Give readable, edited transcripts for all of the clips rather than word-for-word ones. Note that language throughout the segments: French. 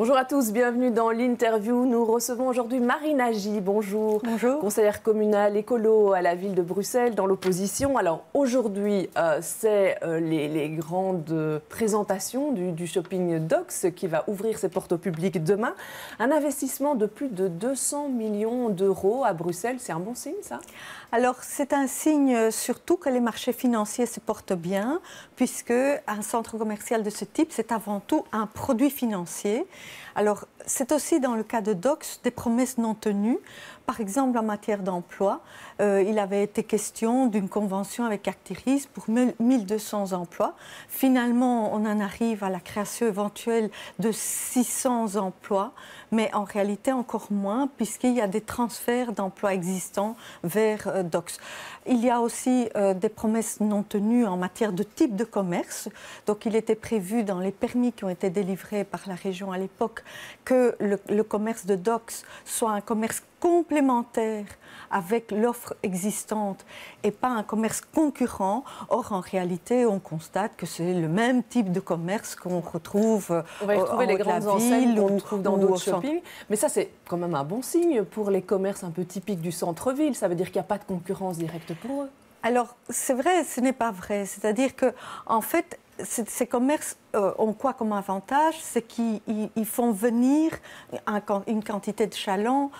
Bonjour à tous, bienvenue dans l'interview. Nous recevons aujourd'hui Marine Agy. Bonjour. Bonjour. Conseillère communale écolo à la ville de Bruxelles, dans l'opposition. Alors aujourd'hui, c'est les grandes présentations du shopping Dox qui va ouvrir ses portes au public demain. Un investissement de plus de 200 millions d'euros à Bruxelles, c'est un bon signe ça? Alors c'est un signe surtout que les marchés financiers se portent bien, puisque un centre commercial de ce type, c'est avant tout un produit financier. Alors, c'est aussi dans le cas de Dox des promesses non tenues. Par exemple, en matière d'emploi, il avait été question d'une convention avec Actiris pour 1200 emplois. Finalement, on en arrive à la création éventuelle de 600 emplois, mais en réalité encore moins, puisqu'il y a des transferts d'emplois existants vers Dox. Il y a aussi des promesses non tenues en matière de type de commerce. Donc, il était prévu dans les permis qui ont été délivrés par la région à l'époque que le commerce de Dox soit un commerce complémentaire avec l'offre existante et pas un commerce concurrent. Or, en réalité, on constate que c'est le même type de commerce qu'on retrouve on va y retrouver les grandes enseignes qu'on trouve dans d'autres shoppings. Mais ça, c'est quand même un bon signe pour les commerces un peu typiques du centre-ville. Ça veut dire qu'il n'y a pas de concurrence directe pour eux. Alors, c'est vrai, ce n'est pas vrai. C'est-à-dire que, en fait, ces commerces ont quoi comme avantage? C'est qu'ils font venir une quantité de chalands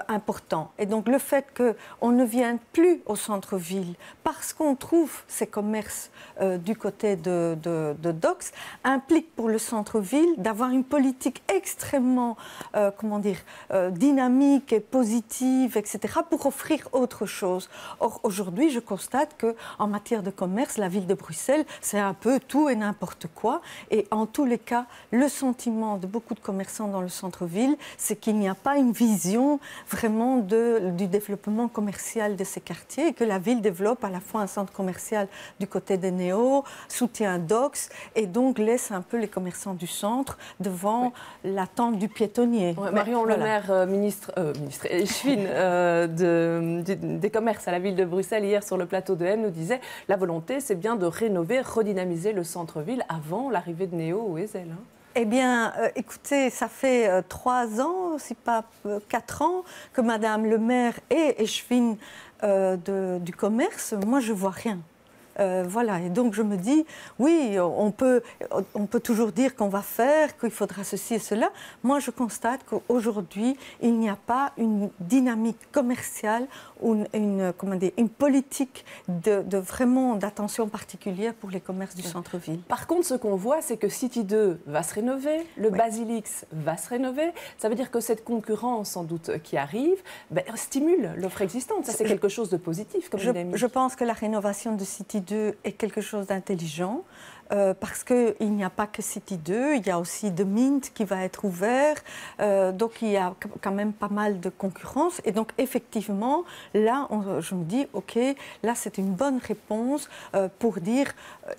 important. Et donc le fait qu'on ne vienne plus au centre-ville parce qu'on trouve ces commerces du côté de Dox implique pour le centre-ville d'avoir une politique extrêmement dynamique et positive, etc., pour offrir autre chose. Or, aujourd'hui, je constate qu'en matière de commerce, la ville de Bruxelles, c'est un peu tout et n'importe quoi. Et en tous les cas, le sentiment de beaucoup de commerçants dans le centre-ville, c'est qu'il n'y a pas une vision vraiment du développement commercial de ces quartiers et que la ville développe à la fois un centre commercial du côté des Néo, soutient Dox et donc laisse un peu les commerçants du centre devant l'attente du piétonnier. Ouais, Marion Lemaire, ministre échevine des commerces à la ville de Bruxelles, hier sur le plateau de M, nous disait la volonté, c'est bien de rénover, redynamiser le centre-ville avant l'arrivée de Néo ou Ezel. Eh bien, écoutez, ça fait 3 ans, si pas 4 ans, que Madame le maire est échevine du commerce. Moi, je ne vois rien. Voilà, et donc je me dis, oui, on peut toujours dire qu'on va faire, qu'il faudra ceci et cela. Moi, je constate qu'aujourd'hui, il n'y a pas une dynamique commerciale ou une politique vraiment d'attention particulière pour les commerces du centre-ville. Par contre, ce qu'on voit, c'est que City 2 va se rénover, le Basilix va se rénover. Ça veut dire que cette concurrence, sans doute, qui arrive, stimule l'offre existante. Ça, c'est quelque chose de positif, comme je pense que la rénovation de City 2 est quelque chose d'intelligent. Parce qu'il n'y a pas que City 2, il y a aussi The Mint qui va être ouvert, donc il y a quand même pas mal de concurrence. Et donc effectivement, là, je me dis, ok, là c'est une bonne réponse pour dire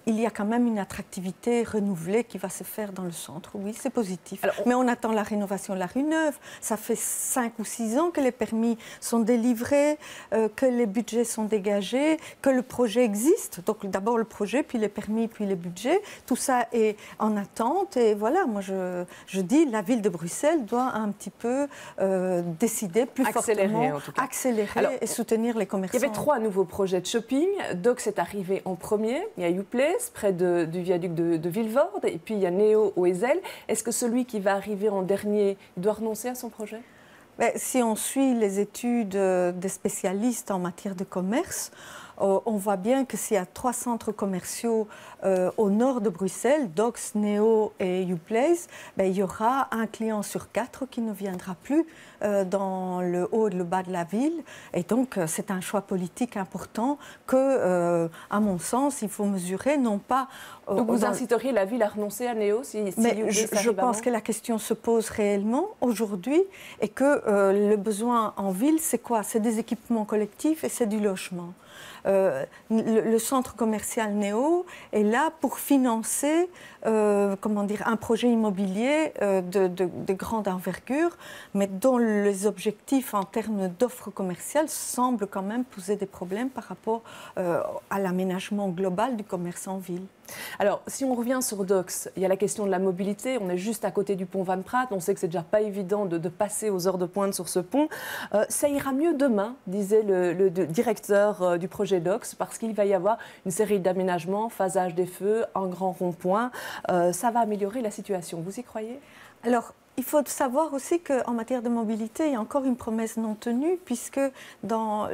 il y a quand même une attractivité renouvelée qui va se faire dans le centre. Oui, c'est positif. Alors, mais on attend la rénovation de la rue Neuve. Ça fait 5 ou 6 ans que les permis sont délivrés, que les budgets sont dégagés, que le projet existe. Donc d'abord le projet, puis les permis, puis les budgets. Tout ça est en attente et voilà, moi je dis la ville de Bruxelles doit un petit peu décider plus fortement, accélérer et soutenir les commerçants. Il y avait 3 nouveaux projets de shopping. Dox est arrivé en premier, il y a YouPlace près du viaduc de Vilvoorde et puis il y a Néo au Ezel. Est-ce que celui qui va arriver en dernier doit renoncer à son projet? Si on suit les études des spécialistes en matière de commerce, on voit bien que s'il y a 3 centres commerciaux au nord de Bruxelles, Dox, Néo et YouPlace, il y aura un client sur 4 qui ne viendra plus dans le haut et le bas de la ville. Et donc, c'est un choix politique important que, à mon sens, il faut mesurer, non pas... Donc vous inciteriez la ville à renoncer à Néo mais je pense que la question se pose réellement aujourd'hui et que le besoin en ville, c'est quoi? C'est des équipements collectifs et c'est du logement. le centre commercial Néo est là pour financer un projet immobilier de grande envergure, mais dont les objectifs en termes d'offres commerciales semblent quand même poser des problèmes par rapport à l'aménagement global du commerce en ville. Alors, si on revient sur Docks, il y a la question de la mobilité. On est juste à côté du pont Van Praat. On sait que c'est déjà pas évident de passer aux heures de pointe sur ce pont. Ça ira mieux demain, disait le directeur du projet Docks, parce qu'il va y avoir une série d'aménagements, phasage des feux, un grand rond-point. Ça va améliorer la situation. Vous y croyez ? Alors, il faut savoir aussi qu'en matière de mobilité, il y a encore une promesse non tenue, puisque dans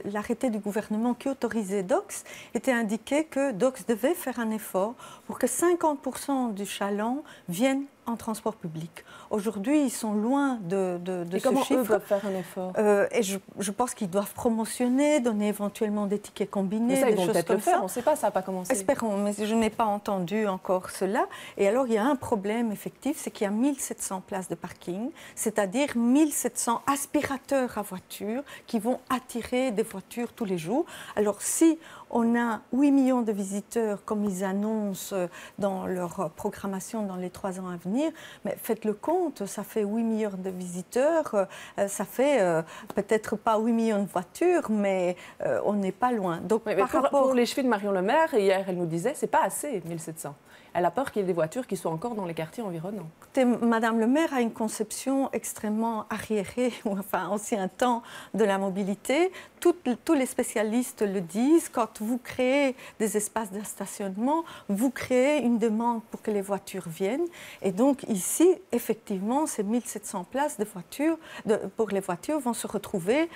l'arrêté du gouvernement qui autorisait Docks, était indiqué que Docks devait faire un effort pour que 50% du chaland viennent en transport public. Aujourd'hui, ils sont loin de ce chiffre. Et comment eux doivent faire un effort et je pense qu'ils doivent promotionner, donner éventuellement des tickets combinés, mais ça, des choses peut-être comme le faire. ça. On ne sait pas, ça n'a pas commencé. Espérons, mais je n'ai pas entendu encore cela. Et alors, il y a un problème effectif, c'est qu'il y a 1700 places de parking, c'est-à-dire 1700 aspirateurs à voitures qui vont attirer des voitures tous les jours. Alors, si on a 8 millions de visiteurs, comme ils annoncent dans leur programmation dans les 3 ans à venir, mais faites le compte, ça fait 8 millions de visiteurs, ça fait peut-être pas 8 millions de voitures, mais on n'est pas loin. Donc, oui, pour les chevilles de Marion Le Maire, hier, elle nous disait, c'est pas assez, 1700. Elle a peur qu'il y ait des voitures qui soient encore dans les quartiers environnants. Madame le maire a une conception extrêmement arriérée, enfin ancien temps de la mobilité. Tous les spécialistes le disent, quand vous créez des espaces de stationnement, vous créez une demande pour que les voitures viennent. Et donc ici, effectivement, ces 1700 places de voitures, pour les voitures vont se retrouver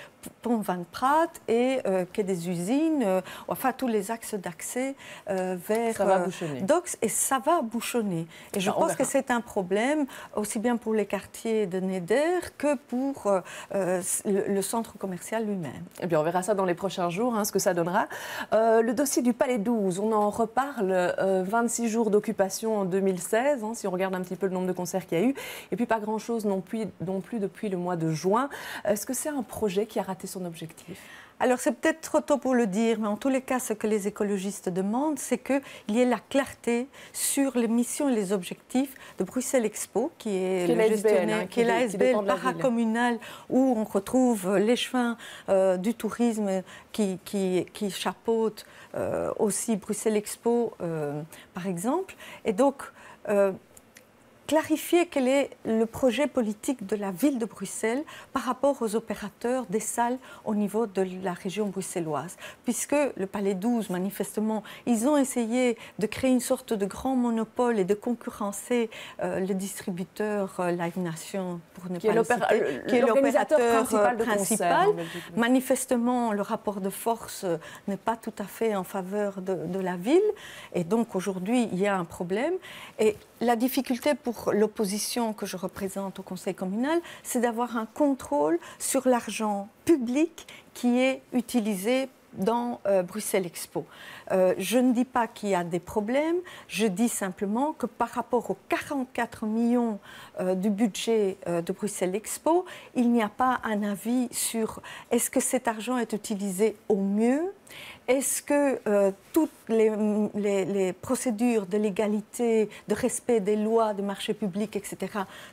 pont Van Praat et quai des usines, enfin tous les axes d'accès vers Docks. Et ça va bouchonner. Et je pense que c'est un problème, aussi bien pour les quartiers de Néder que pour le centre commercial lui-même. Eh bien, on verra ça dans les prochains jours, ce que ça donnera. Le dossier du Palais 12, on en reparle. 26 jours d'occupation en 2016, si on regarde un petit peu le nombre de concerts qu'il y a eu. Et puis, pas grand-chose non plus depuis le mois de juin. Est-ce que c'est un projet qui a raté son objectif ? Alors, c'est peut-être trop tôt pour le dire, mais en tous les cas, ce que les écologistes demandent, c'est qu'il y ait la clarté sur les missions et les objectifs de Bruxelles Expo, qui est l'ASBL paracommunal, où on retrouve l'échevin du tourisme qui chapeaute aussi Bruxelles Expo, par exemple. Et donc, clarifier quel est le projet politique de la ville de Bruxelles par rapport aux opérateurs des salles au niveau de la région bruxelloise. Puisque le Palais 12, manifestement, ils ont essayé de créer une sorte de grand monopole et de concurrencer le distributeur Live Nation, pour ne pas le citer, qui est l'opérateur principal. Manifestement, le rapport de force n'est pas tout à fait en faveur de la ville. Et donc, aujourd'hui, il y a un problème. Et la difficulté pour l'opposition que je représente au Conseil communal, c'est d'avoir un contrôle sur l'argent public qui est utilisé dans Bruxelles Expo. Je ne dis pas qu'il y a des problèmes, je dis simplement que par rapport aux 44 millions du budget de Bruxelles Expo, il n'y a pas un avis sur est-ce que cet argent est utilisé au mieux. Est-ce que toutes les procédures de légalité, de respect des lois, des marchés publics, etc.,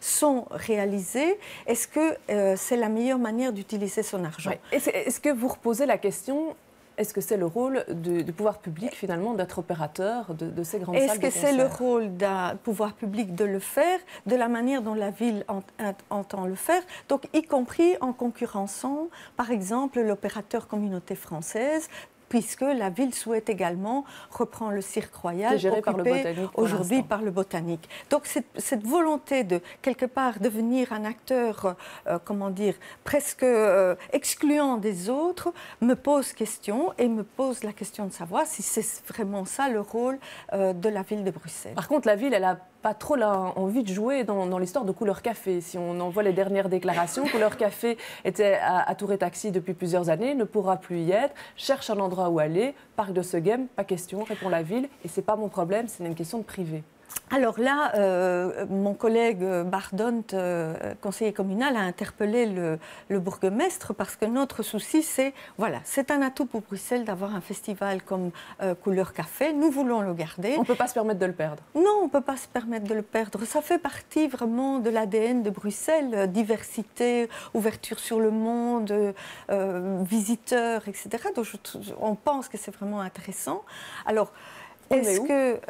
sont réalisées? Est-ce que c'est la meilleure manière d'utiliser son argent? Est-ce que vous reposez la question, est-ce que c'est le rôle du pouvoir public, finalement, d'être opérateur de ces grandes salles de concert? Est-ce que c'est le rôle d'un pouvoir public de le faire de la manière dont la ville entend le faire, donc y compris en concurrençant, par exemple, l'opérateur Communauté française, puisque la ville souhaite également reprendre le Cirque Royal, géré occupé aujourd'hui par le Botanique. Donc cette volonté de, quelque part, devenir un acteur, presque excluant des autres, me pose question et me pose la question de savoir si c'est vraiment ça le rôle de la ville de Bruxelles. Par contre, la ville, elle a pas trop envie de jouer dans l'histoire de Couleur Café. Si on en voit les dernières déclarations, Couleur Café était à Tour et Taxi depuis plusieurs années, ne pourra plus y être, cherche un endroit où aller, parc de Segem, pas question, répond la ville, et c'est pas mon problème, c'est une question de privé. Alors là, mon collègue Bardont, conseiller communal, a interpellé le bourgmestre parce que notre souci, c'est, voilà, c'est un atout pour Bruxelles d'avoir un festival comme Couleur Café. Nous voulons le garder. On ne peut pas se permettre de le perdre. Non, on ne peut pas se permettre de le perdre. Ça fait partie vraiment de l'ADN de Bruxelles, diversité, ouverture sur le monde, visiteurs, etc. Donc on pense que c'est vraiment intéressant. Alors, est-ce que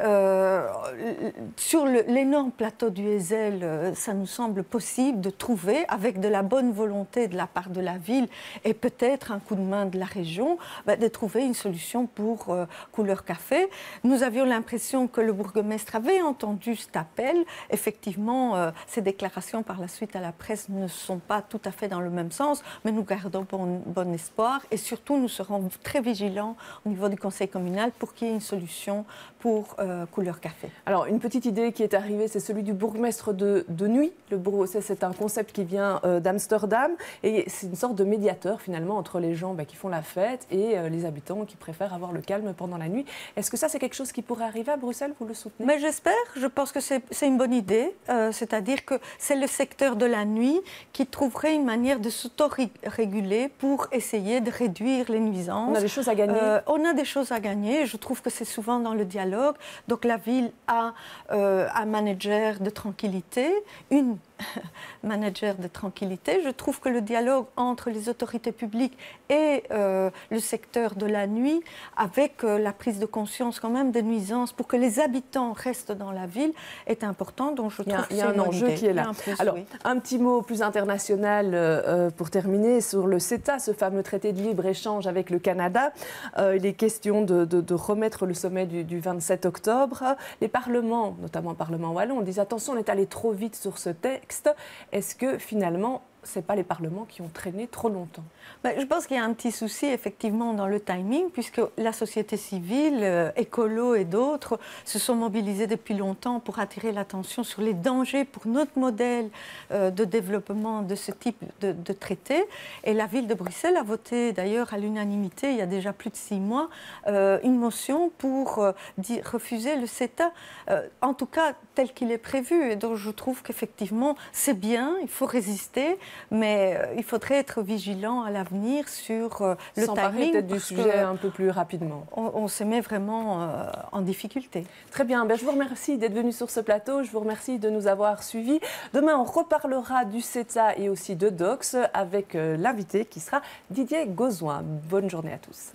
sur l'énorme plateau du Heysel, ça nous semble possible de trouver, avec de la bonne volonté de la part de la ville et peut-être un coup de main de la région, de trouver une solution pour Couleur Café. Nous avions l'impression que le bourgmestre avait entendu cet appel. Effectivement, ces déclarations par la suite à la presse ne sont pas tout à fait dans le même sens, mais nous gardons bon espoir et surtout nous serons très vigilants au niveau du conseil communal pour qu'il y ait une solution pour Couleur Café. Alors, une petite idée qui est arrivée, c'est celui du bourgmestre de nuit. C'est un concept qui vient d'Amsterdam et c'est une sorte de médiateur finalement entre les gens qui font la fête et les habitants qui préfèrent avoir le calme pendant la nuit. Est-ce que ça, c'est quelque chose qui pourrait arriver à Bruxelles? Vous le soutenez? Mais j'espère, je pense que c'est une bonne idée. C'est-à-dire que c'est le secteur de la nuit qui trouverait une manière de s'auto-réguler pour essayer de réduire les nuisances. On a des choses à gagner. On a des choses à gagner. Je trouve que c'est souvent dans le dialogue. Donc la ville a un manager de tranquillité, une manager de tranquillité. Je trouve que le dialogue entre les autorités publiques et le secteur de la nuit, avec la prise de conscience quand même des nuisances pour que les habitants restent dans la ville, est important. Donc je trouve qu'il y a un enjeu qui est là. Alors, un petit mot plus international pour terminer sur le CETA, ce fameux traité de libre-échange avec le Canada. Il est question de remettre le sommet du 27 octobre. Les parlements, notamment le Parlement wallon, disent attention, on est allé trop vite sur ce texte. Est-ce que finalement, ce n'est pas les parlements qui ont traîné trop longtemps? Je pense qu'il y a un petit souci effectivement dans le timing, puisque la société civile, écolo et d'autres se sont mobilisés depuis longtemps pour attirer l'attention sur les dangers pour notre modèle de développement de ce type de traité. Et la ville de Bruxelles a voté d'ailleurs à l'unanimité, il y a déjà plus de 6 mois, une motion pour refuser le CETA, en tout cas tel qu'il est prévu. Et donc je trouve qu'effectivement c'est bien, il faut résister, mais il faudrait être vigilant à l'avenir sur le timing. Peut-être du sujet un peu plus rapidement. On se met vraiment en difficulté. Très bien, je vous remercie d'être venu sur ce plateau, je vous remercie de nous avoir suivis. Demain, on reparlera du CETA et aussi de Docs avec l'invité qui sera Didier Gauzoin. Bonne journée à tous.